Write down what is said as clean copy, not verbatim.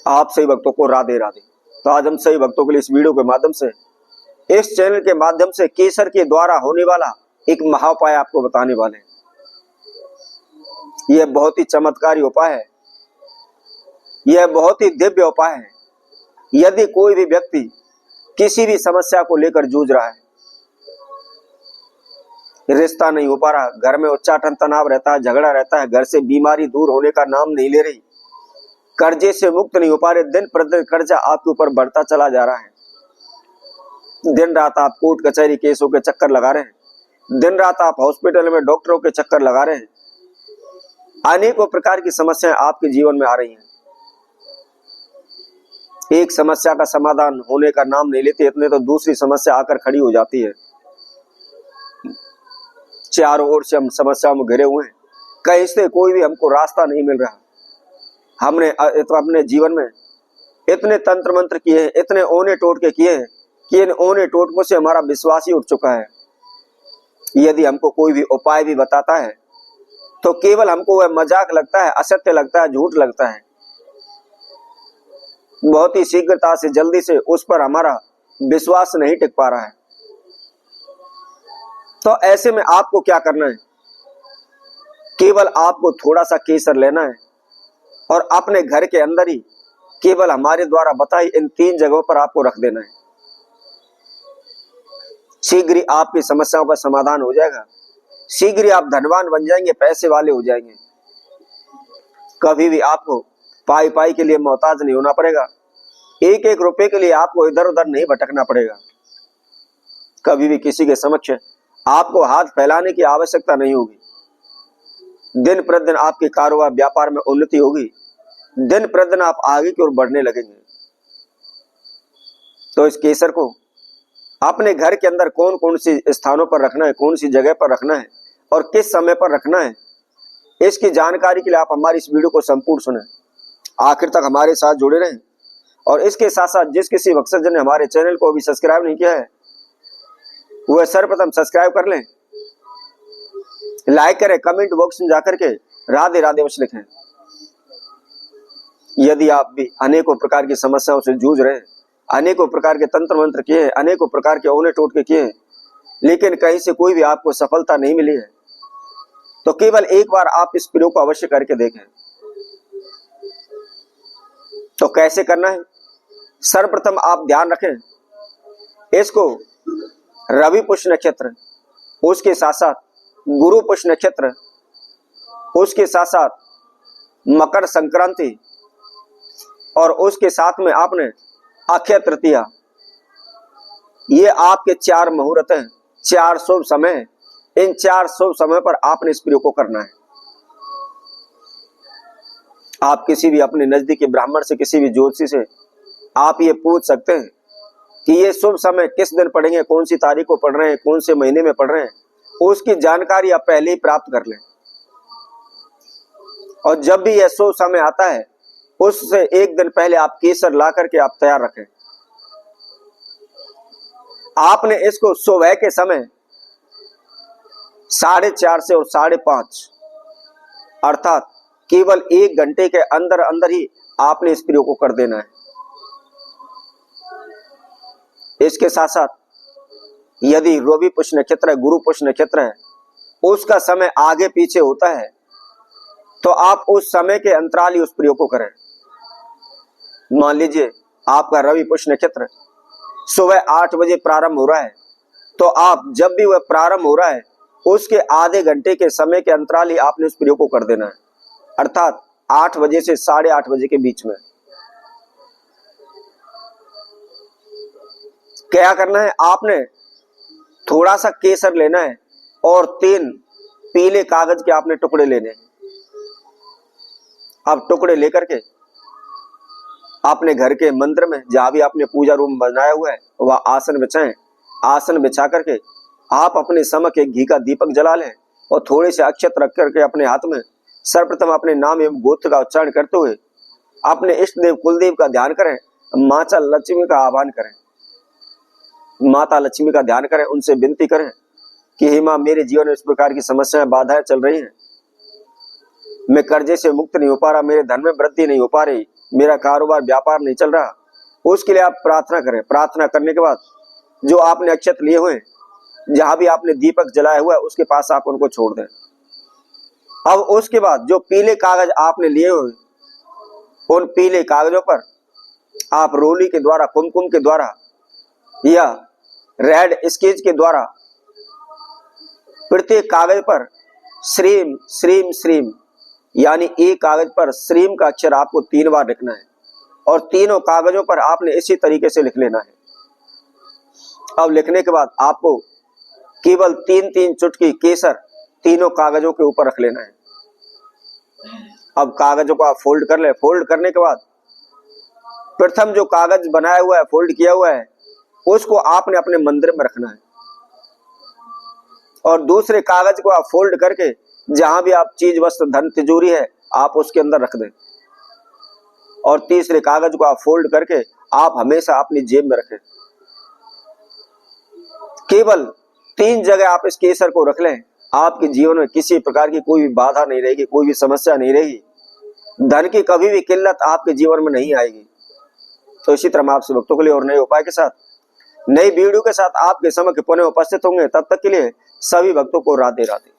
आप सही भक्तों को राधे राधे। तो आज हम सही भक्तों के लिए इस वीडियो के माध्यम से, इस चैनल के माध्यम से केसर के द्वारा होने वाला एक महाउपाय आपको बताने वाले हैं। यह बहुत ही चमत्कारी उपाय है, यह बहुत ही दिव्य उपाय है। यदि कोई भी व्यक्ति किसी भी समस्या को लेकर जूझ रहा है, रिश्ता नहीं हो पा रहा, घर में उच्चाटन तनाव रहता है, झगड़ा रहता है, घर से बीमारी दूर होने का नाम नहीं ले रही, कर्जे से मुक्त नहीं हो पा रहे, दिन प्रतिदिन कर्जा आपके ऊपर बढ़ता चला जा रहा है, दिन रात आप कोर्ट कचहरी केसों के चक्कर लगा रहे हैं, दिन रात आप हॉस्पिटल में डॉक्टरों के चक्कर लगा रहे हैं, अनेकों प्रकार की समस्याएं आपके जीवन में आ रही हैं। एक समस्या का समाधान होने का नाम नहीं लेती, इतने तो दूसरी समस्या आकर खड़ी हो जाती है। चारों ओर से हम समस्याओं में घिरे हुए हैं, कहीं से कोई भी हमको रास्ता नहीं मिल रहा। हमने तो अपने जीवन में इतने तंत्र मंत्र किए हैं, इतने ओने टोटके किए हैं कि इन ओने टोटकों से हमारा विश्वास ही उठ चुका है। यदि हमको कोई भी उपाय भी बताता है तो केवल हमको वह मजाक लगता है, असत्य लगता है, झूठ लगता है। बहुत ही शीघ्रता से, जल्दी से उस पर हमारा विश्वास नहीं टिक पा रहा है। तो ऐसे में आपको क्या करना है, केवल आपको थोड़ा सा केसर लेना है और अपने घर के अंदर ही केवल हमारे द्वारा बताई इन 3 जगहों पर आपको रख देना है। शीघ्र ही आपकी समस्याओं का समाधान हो जाएगा, शीघ्र ही आप धनवान बन जाएंगे, पैसे वाले हो जाएंगे। कभी भी आपको पाई पाई के लिए मोहताज नहीं होना पड़ेगा, एक एक रुपए के लिए आपको इधर उधर नहीं भटकना पड़ेगा। कभी भी किसी के समक्ष आपको हाथ फैलाने की आवश्यकता नहीं होगी। दिन प्रतिदिन आपके कारोबार व्यापार में उन्नति होगी, दिन प्रतिदिन आप आगे की ओर बढ़ने लगेंगे। तो इस केसर को अपने घर के अंदर कौन कौन सी स्थानों पर रखना है, कौन सी जगह पर रखना है और किस समय पर रखना है, इसकी जानकारी के लिए आप हमारी इस वीडियो को संपूर्ण सुने, आखिर तक हमारे साथ जुड़े रहें। और इसके साथ साथ जिस किसी भक्तजन ने हमारे चैनल को अभी सब्सक्राइब नहीं किया है, वह सर्वप्रथम सब्सक्राइब कर लें, लाइक करें, कमेंट बॉक्स में जाकर के राधे राधे अवश्य लिखें। यदि आप भी अनेकों प्रकार की समस्याओं से जूझ रहे हैं, अनेकों प्रकार के तंत्र मंत्र किए हैं, अनेकों प्रकार के औने टोटके किए हैं, लेकिन कहीं से कोई भी आपको सफलता नहीं मिली है, तो केवल एक बार आप इस प्रयोग को अवश्य करके देखें। तो कैसे करना है, सर्वप्रथम आप ध्यान रखें, इसको रवि पुष्य नक्षत्र, उसके साथ साथ गुरु पुष्य नक्षत्र, उसके साथ साथ मकर संक्रांति और उसके साथ में आपने अक्षय तृतीया, ये आपके 4 मुहूर्त हैं, 4 शुभ समय। इन 4 शुभ समय पर आपने इस प्रयोग को करना है। आप किसी भी अपने नजदीकी ब्राह्मण से, किसी भी ज्योतिषी से आप ये पूछ सकते हैं कि ये शुभ समय किस दिन पढ़ेंगे, कौन सी तारीख को पढ़ रहे हैं, कौन से महीने में पढ़ रहे हैं, उसकी जानकारी आप पहले ही प्राप्त कर लें। और जब भी यह शुभ समय आता है, उससे एक दिन पहले आप केसर ला करके आप तैयार रखें। आपने इसको सुबह के समय 4:30 से और 5:30 अर्थात केवल 1 घंटे के अंदर अंदर ही आपने इस प्रयोग को कर देना है। इसके साथ साथ यदि रवि पुष्य नक्षत्र है, गुरु पुष्य नक्षत्र है, उसका समय आगे पीछे होता है, तो आप उस समय के अंतराल ही उस प्रयोग को करें। मान लीजिए आपका रवि पुष्य नक्षत्र सुबह 8 बजे प्रारंभ हो रहा है, तो आप जब भी वह प्रारंभ हो रहा है, उसके आधे घंटे के समय के अंतराल ही आपने उस प्रयोग को कर देना है, अर्थात 8 बजे से 8:30 बजे के बीच में। क्या करना है, आपने थोड़ा सा केसर लेना है और 3 पीले कागज के आपने टुकड़े लेने हैं। आप टुकड़े लेकर के अपने घर के मंदिर में, जहां भी आपने पूजा रूम बनाया हुआ है, वह आसन बिछाएं। आसन बिछा करके आप अपने समक्ष एक घी का दीपक जला लें और थोड़े से अक्षत रख करके अपने हाथ में सर्वप्रथम अपने नाम एवं गोत्र का उच्चारण करते हुए अपने इष्ट देव कुलदेव का ध्यान करें, माता लक्ष्मी का आह्वान करें, माता लक्ष्मी का ध्यान करें, उनसे विनती करें कि हे मां, मेरे जीवन में इस प्रकार की समस्याएं, बाधाएं चल रही हैं, मैं कर्जे से मुक्त नहीं हो पा रहा, मेरे धन में वृद्धि नहीं हो पा रही, मेरा कारोबार व्यापार नहीं चल रहा, उसके लिए आप प्रार्थना करें। प्रार्थना करने के बाद जो आपने अक्षत लिए हुए हैं, जहां भी आपने दीपक जलाया हुआ है, उसके पास आप उनको छोड़ दें। अब उसके बाद जो पीले कागज आपने लिए हुए, उन पीले कागजों पर आप रोली के द्वारा, कुमकुम के द्वारा या रेड स्केच के द्वारा प्रत्येक कागज पर श्रीम श्रीम श्रीम, यानी एक कागज पर श्रीम का अक्षर आपको 3 बार लिखना है और तीनों कागजों पर आपने इसी तरीके से लिख लेना है। अब लिखने के बाद आपको केवल 3-3 चुटकी केसर तीनों कागजों के ऊपर रख लेना है। अब कागजों को आप फोल्ड कर ले। फोल्ड करने के बाद प्रथम जो कागज बनाया हुआ है, फोल्ड किया हुआ है, उसको आपने अपने मंदिर में रखना है और दूसरे कागज को आप फोल्ड करके जहां भी आप चीज वस्त्र धन तिजोरी है आप उसके अंदर रख दें और तीसरे कागज को आप फोल्ड करके आप हमेशा अपनी जेब में रखें। केवल 3 जगह आप इस केसर को रख लें, आपके जीवन में किसी प्रकार की कोई भी बाधा नहीं रहेगी, कोई भी समस्या नहीं रहेगी, धन की कभी भी किल्लत आपके जीवन में नहीं आएगी। तो इसी तरह हम आपसे भक्तों के लिए और नए उपाय के साथ, नई वीडियो के साथ आपके समक्ष पुनः उपस्थित होंगे। तब तक के लिए सभी भक्तों को राधे राधे।